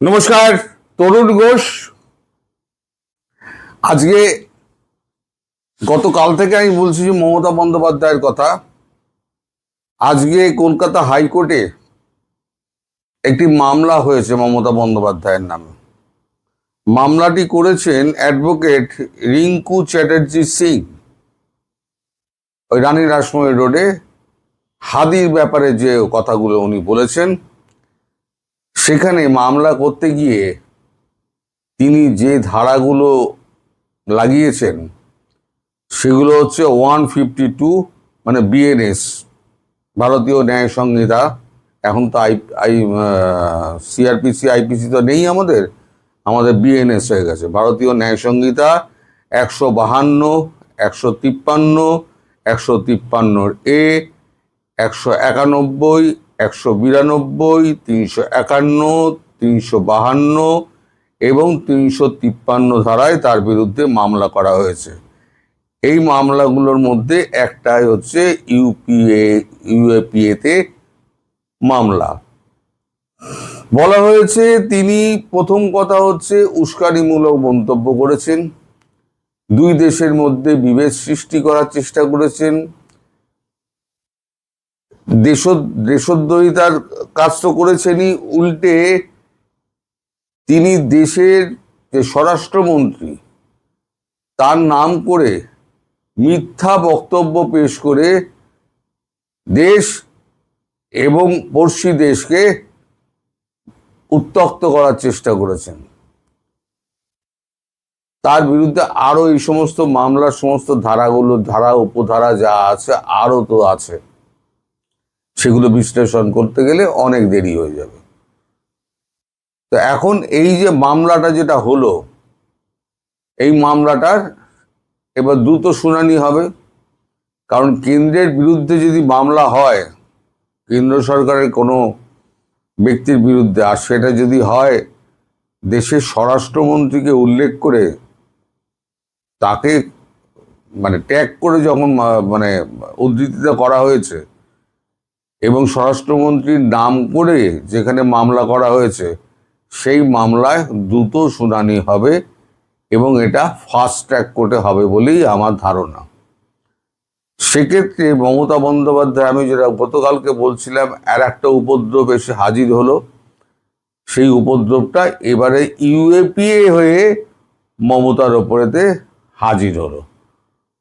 নমস্কার, তরুণ ঘোষ। আজকে গতকাল থেকে আমি বলছি যে মমতা বন্দ্যোপাধ্যায়ের কথা। আজকে কলকাতা হাইকোর্টে একটি মামলা হয়েছে মমতা বন্দ্যোপাধ্যায়ের নামে। মামলাটি করেছেন অ্যাডভোকেট রিঙ্কু চ্যাটার্জি সিং। ওই রানী রাসমণি রোডে হাদির ব্যাপারে যে কথাগুলো উনি বলেছেন, সেখানে মামলা করতে গিয়ে তিনি যে ধারাগুলো লাগিয়েছেন সেগুলো হচ্ছে 152, মানে বিএনএস, ভারতীয় ন্যায় সংহিতা। এখন তো সিআরপিসি আইপিসি তো নেই, আমাদের বিএনএস হয়ে গেছে। ভারতীয় ন্যায় সংহিতা 152, 153, 153 এ, 191, 192, 351, 352 এবং 353 ধারায় তার বিরুদ্ধে মামলা করা হয়েছে। এই মামলাগুলোর মধ্যে একটাই হচ্ছে ইউএপিএতে মামলা। বলা হয়েছে তিনি প্রথম কথা হচ্ছে উস্কানিমূলক মন্তব্য করেছেন, দুই দেশের মধ্যে বিভেদ সৃষ্টি করার চেষ্টা করেছেন, দেশদ্রোহিতার কাজ তো করেছেনই, উল্টে তিনি দেশের যে স্বরাষ্ট্রমন্ত্রী তার নাম করে মিথ্যা বক্তব্য পেশ করে দেশ এবং পড়শি দেশকে উত্ত্যক্ত করার চেষ্টা করেছেন। তার বিরুদ্ধে আরো এই সমস্ত মামলার সমস্ত ধারা উপধারা যা আছে আরো তো আছে, সেগুলো বিশ্লেষণ করতে গেলে অনেক দেরি হয়ে যাবে। তো এখন এই যে মামলাটা যেটা হলো, এই মামলাটার এবার দ্রুত শুনানি হবে। কারণ কেন্দ্রের বিরুদ্ধে যদি মামলা হয়, কেন্দ্র সরকারের কোনো ব্যক্তির বিরুদ্ধে, আর সেটা যদি হয় দেশের স্বরাষ্ট্রমন্ত্রীকে উল্লেখ করে তাকে ট্যাগ করে যখন উদ্ধৃতিটা করা হয়েছে এবং স্বরাষ্ট্রমন্ত্রীর নাম করে যেখানে মামলা করা হয়েছে, সেই মামলায় দ্রুত শুনানি হবে এবং এটা ফাস্ট ট্র্যাক কোর্টে হবে বলেই আমার ধারণা। সেক্ষেত্রে মমতা বন্দ্যোপাধ্যায়, আমি যেটা গতকালকে বলছিলাম, আর একটা উপদ্রব এসে হাজির হলো। সেই উপদ্রবটা এবারে ইউএপিএ হয়ে মমতার ওপরেতে হাজির হলো।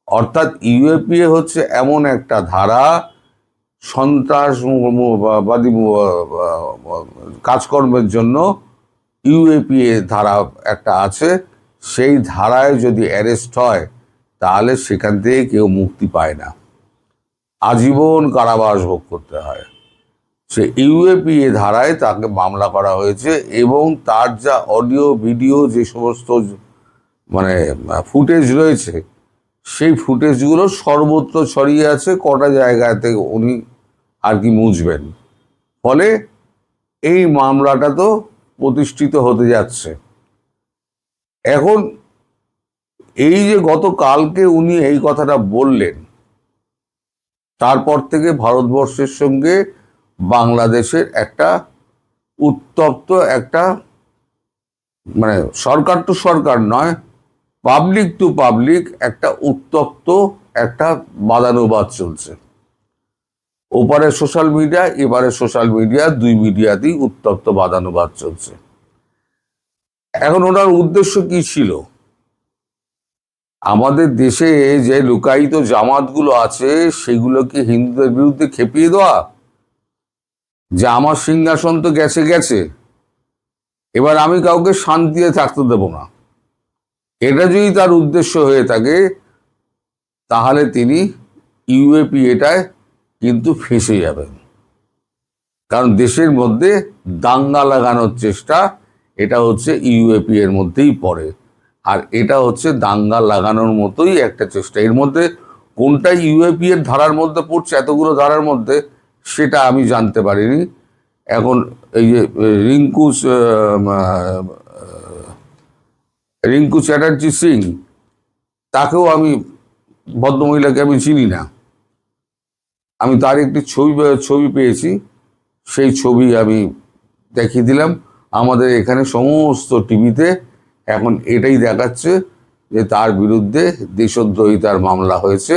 অর্থাৎ ইউএপিএ হচ্ছে এমন একটা ধারা, সন্ত্রাসবাদী কাজকর্মের জন্য ইউএপিএ ধারা একটা আছে। সেই ধারায় যদি অ্যারেস্ট হয় তাহলে সেখান থেকে কেউ মুক্তি পায় না, আজীবন কারাবাস ভোগ করতে হয়। সে ইউএপিএ ধারায় তাকে মামলা করা হয়েছে এবং তার যা অডিও ভিডিও যে সমস্ত ফুটেজ রয়েছে, সেই ফুটেজগুলো সর্বত্র ছড়িয়ে আছে। কটা জায়গাতে উনি আর কি মুছবেন, ফলে এই মামলাটা তো প্রতিষ্ঠিত হতে যাচ্ছে। এখন এই যে গতকালকে উনি এই কথাটা বললেন, তারপর থেকে ভারতবর্ষের সঙ্গে বাংলাদেশের একটা উত্তপ্ত একটা সরকার টু সরকার নয়, পাবলিক টু পাবলিক একটা উত্তপ্ত একটা বাদানুবাদ চলছে। ওপারে সোশ্যাল মিডিয়া, এবারে সোশ্যাল মিডিয়া, দুই মিডিয়াতেই উত্তপ্ত বাদানুবাদ চলছে। এখন ওনার উদ্দেশ্য কি ছিল? আমাদের দেশে যে লুকায়িত জামাতগুলো আছে সেগুলোকে হিন্দুদের বিরুদ্ধে খেপিয়ে দেওয়া, যে আমার সিংহাসন তো গেছে গেছে, এবার আমি কাউকে শান্তিতে থাকতে দেব না। এটা যদি তার উদ্দেশ্য হয়ে থাকে তাহলে তিনি ইউএপিএটায় কিন্তু ফেঁসে যাবেন। কারণ দেশের মধ্যে দাঙ্গা লাগানোর চেষ্টা, এটা হচ্ছে ইউএপি এর মধ্যেই পড়ে। আর এটা হচ্ছে দাঙ্গা লাগানোর মতোই একটা চেষ্টা। এর মধ্যে কোনটা ইউএপি এর ধারার মধ্যে পড়ছে, এতগুলো ধারার মধ্যে, সেটা আমি জানতে পারিনি। এখন এই যে রিঙ্কু চ্যাটার্জি সিং, তাকেও ভদ্রমহিলাকে আমি চিনি না। আমি তার একটি ছবি পেয়েছি, সেই ছবি আমি দেখিয়ে দিলাম। আমাদের এখানে সমস্ত টিভিতে এখন এটাই দেখাচ্ছে যে তার বিরুদ্ধে দেশদ্রোহিতার মামলা হয়েছে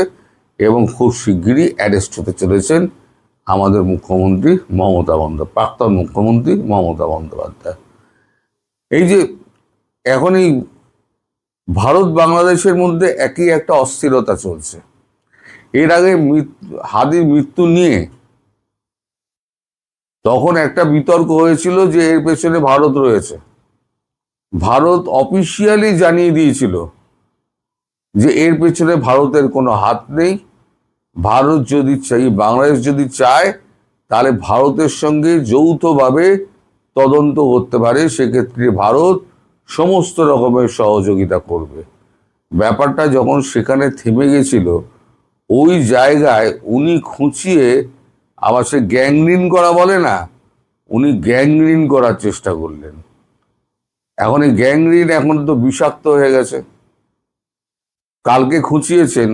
এবং খুব শিগগিরই অ্যারেস্ট হতে চলেছেন আমাদের মুখ্যমন্ত্রী মমতা বন্দ্যোপাধ্যায়, প্রাক্তন মুখ্যমন্ত্রী মমতা বন্দ্যোপাধ্যায়। এই যে এখন এই ভারত বাংলাদেশের মধ্যে একই একটা অস্থিরতা চলছে। এর আগে হাদির মৃত্যু নিয়ে তখন একটা বিতর্ক হয়েছিল যে এর পেছনে ভারত রয়েছে। ভারত অফিসিয়ালি জানিয়ে দিয়েছিল যে এর পেছনে ভারতের কোনো হাত নেই। ভারত যদি চাই, বাংলাদেশ যদি চায়, তাহলে ভারতের সঙ্গে যৌথভাবে তদন্ত করতে পারে, সেক্ষেত্রে ভারত সমস্ত রকমের সহযোগিতা করবে। ব্যাপারটা যখন সেখানে থেমে গেছিল, ওই জায়গায় উনি খুঁচিয়ে আবার সে গ্যাংরিন করা বলে না, উনি গ্যাংরিন করার চেষ্টা করলেন। এখন এই গ্যাংরিন এখন তো বিষাক্ত হয়ে গেছে। কালকে খুঁচিয়েছেন,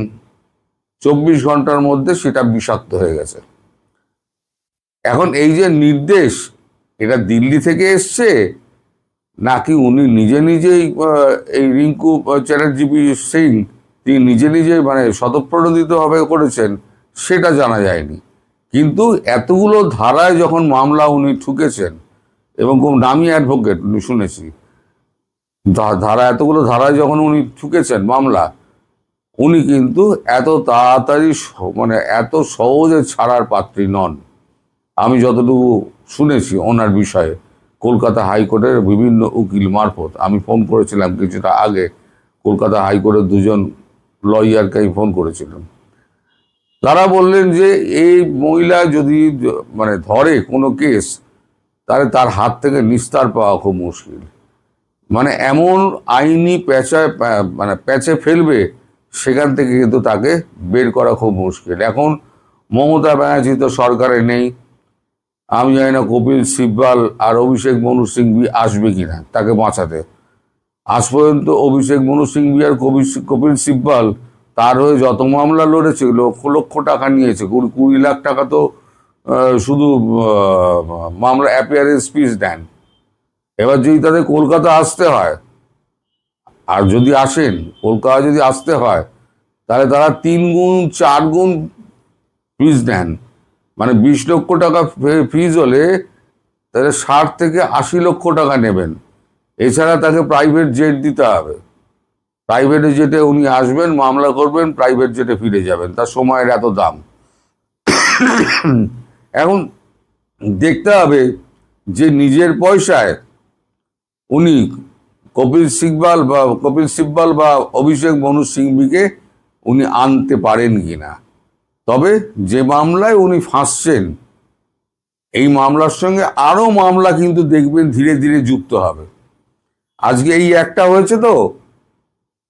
24 ঘন্টার মধ্যে সেটা বিষাক্ত হয়ে গেছে। এখন এই যে নির্দেশ, এটা দিল্লি থেকে এসছে নাকি উনি নিজে নিজেই এই রিঙ্কু চ্যাটার্জি সিং তিনি নিজে নিজে মানে স্বতঃপ্রণোদিতভাবে করেছেন, সেটা জানা যায়নি। কিন্তু এতগুলো ধারায় যখন মামলা উনি ঠুকেছেন, এবং খুব নামি অ্যাডভোকেট উনি, শুনেছি এতগুলো ধারায় যখন উনি ঠুকেছেন মামলা, উনি কিন্তু এত তাড়াতাড়ি মানে এত সহজে ছাড়ার পাত্রী নন। আমি যতটুকু শুনেছি ওনার বিষয়ে, কলকাতা হাইকোর্টের বিভিন্ন উকিল মারফত আমি ফোন করেছিলাম কিছুটা আগে, কলকাতা হাইকোর্টের দুজন লয়ারকে আমি ফোন করেছিলাম। তারা বললেন যে এই মহিলা যদি মানে ধরে কোনো কেস, তাহলে তার হাত থেকে নিস্তার পাওয়া খুব মুশকিল। মানে এমন আইনি প্যাচে ফেলবে, সেখান থেকে কিন্তু তাকে বের করা খুব মুশকিল। এখন মমতা ব্যানার্জি তো সরকারে নেই, আমি জানি না কপিল সিব্বল আর অভিষেক মনু সিংভি আসবে কিনা তাকে বাঁচাতে। আজ পর্যন্ত অভিষেক মনু সিংভি আর কপিল সিব্বল তার হয়ে যত মামলা লড়েছে, লক্ষ লক্ষ টাকা নিয়েছে, 20 লাখ টাকা তো শুধু মামলা অ্যাপিয়ারেন্স ফিস দেন। এবার যদি তাদের কলকাতা আসতে হয়, আর যদি আসেন কলকাতা যদি আসতে হয়, তাহলে তারা 3 গুণ 4 গুণ ফিস নেন। মানে 20 লক্ষ টাকা ফিস হলে তাহলে 60 থেকে 80 লক্ষ টাকা নেবেন। এছাড়া তাকে প্রাইভেট জেট দিতে হবে। প্রাইভেট জেটে উনি আসবেন, মামলা করবেন, প্রাইভেট জেটে ফিরে যাবেন, তার সময়ের এত দাম। এখন দেখতে হবে যে নিজের পয়সায় উনি কপিল সিব্বল বা অভিষেক মনু সিংভিকে উনি আনতে পারেন কিনা। তবে যে মামলায় উনি ফাঁসছেন, এই মামলার সঙ্গে আরো মামলা কিন্তু দেখবেন ধীরে ধীরে যুক্ত হবে। আজকে এই একটা হয়েছে, তো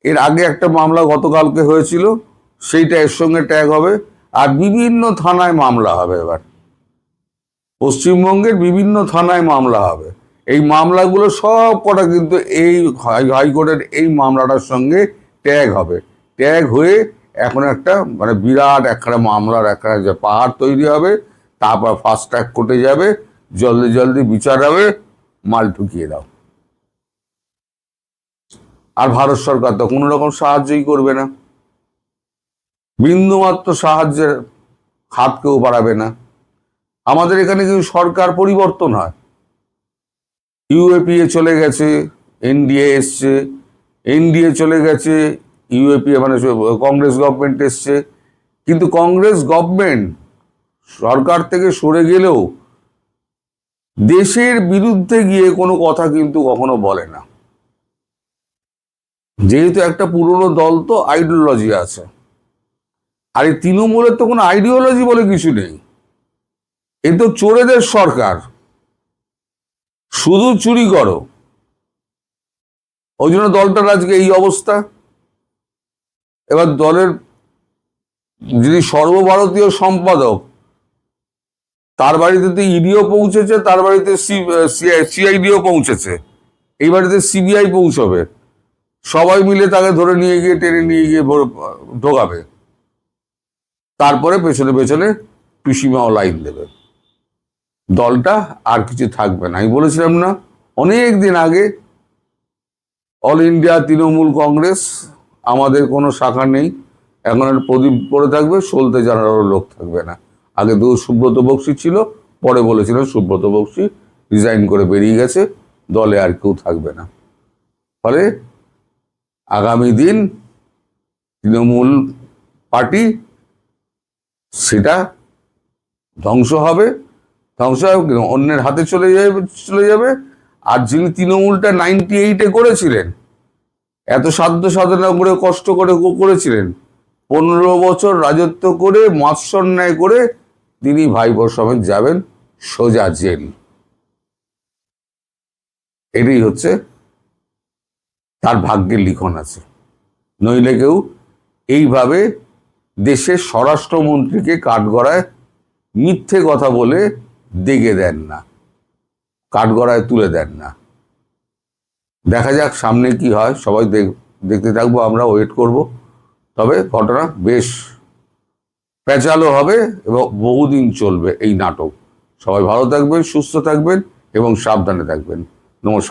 এর আগে একটা মামলা গতকালকে হয়েছিল, সেইটা এর সঙ্গে ট্যাগ হবে। আর বিভিন্ন থানায় মামলা হবে। এবার পশ্চিমবঙ্গের বিভিন্ন থানায় মামলা হবে। এই মামলাগুলো সব কটা কিন্তু এই হাইকোর্টের এই মামলাটার সঙ্গে ট্যাগ হবে। ট্যাগ হয়ে এখন একটা মানে বিরাট একটা মামলার একটা যে পাহাড় তৈরি হবে। তারপর ফাস্ট ট্র্যাক কোর্টে যাবে, জলদি জলদি বিচার হবে, মাল ঢুকিয়ে দাও। আর ভারত সরকার তো কোনো রকম সাহায্যই করবে না, বিন্দুমাত্র সাহায্যের হাত কেউ বাড়াবে না। আমাদের এখানে কিন্তু সরকার পরিবর্তন হয়, ইউএপিএ চলে গেছে, এনডিএ এসছে, এনডিএ চলে গেছে, ইউএপিএ মানে কংগ্রেস গভর্নমেন্ট এসছে। কিন্তু কংগ্রেস গভর্নমেন্ট সরকার থেকে সরে গেলেও দেশের বিরুদ্ধে গিয়ে কোনো কথা কিন্তু কখনো বলে না। যেহেতু একটা পুরনো দল, তো আইডিওলজি আছে। আর এই তৃণমূলের তো কোনো আইডিওলজি বলে কিছু নেই, এ তো চোরেদের সরকার, শুধু চুরি করো। ওই জন্য দলটার আজকে এই অবস্থা। এবার দলের যিনি সর্বভারতীয় সম্পাদক, তার বাড়িতে তো ইডিও পৌঁছেছে, তার বাড়িতে সিআইডিও পৌঁছেছে, এই বাড়িতে সিবিআই পৌঁছবে। সবাই মিলে তাকে ধরে নিয়ে গিয়ে টেনে নিয়ে গিয়ে ঢোকাবে। তারপরে পেছনে পেছনে পিসিমাও লাইন দেবে। দলটা আর কিছু থাকবে না। আমি বলেছিলাম না অনেক দিন আগে অল ইন্ডিয়া তৃণমূল কংগ্রেস, আমাদের কোনো শাখা নেই, এখন আর প্রদীপ পড়ে থাকবে, সলতে জানারও লোক থাকবে না। আগে তো সুব্রত বক্সী ছিল, পরে বলেছিলেন সুব্রত বক্সী রিজাইন করে বেরিয়ে গেছে, দলে আর কেউ থাকবে না। ফলে আগামী দিন তৃণমূল পার্টি সেটা ধ্বংস হবে অন্যের হাতে চলে যাবে। আর যিনি তৃণমূলটা 98-এ করেছিলেন, এত সাধ্য সাধনা করে কষ্ট করে করেছিলেন, 15 বছর রাজত্ব করে মাৎসন্যায় করে তিনি ভাইপোর সমেত যাবেন সোজা জেল। এটাই হচ্ছে তার ভাগ্যের লিখন আছে। নইলে কেউ এইভাবে দেশের স্বরাষ্ট্রমন্ত্রীকে কাঠগড়ায় মিথ্যে কথা বলে দেগে দেন না, কাঠগড়ায় তুলে দেন না। দেখা যাক সামনে কি হয়, সবাই দেখতে থাকবো, আমরা ওয়েট করব। তবে ঘটনা বেশ পেঁচালো হবে এবং বহুদিন চলবে এই নাটক। সবাই ভালো থাকবেন, সুস্থ থাকবেন এবং সাবধানে থাকবেন। নমস্কার।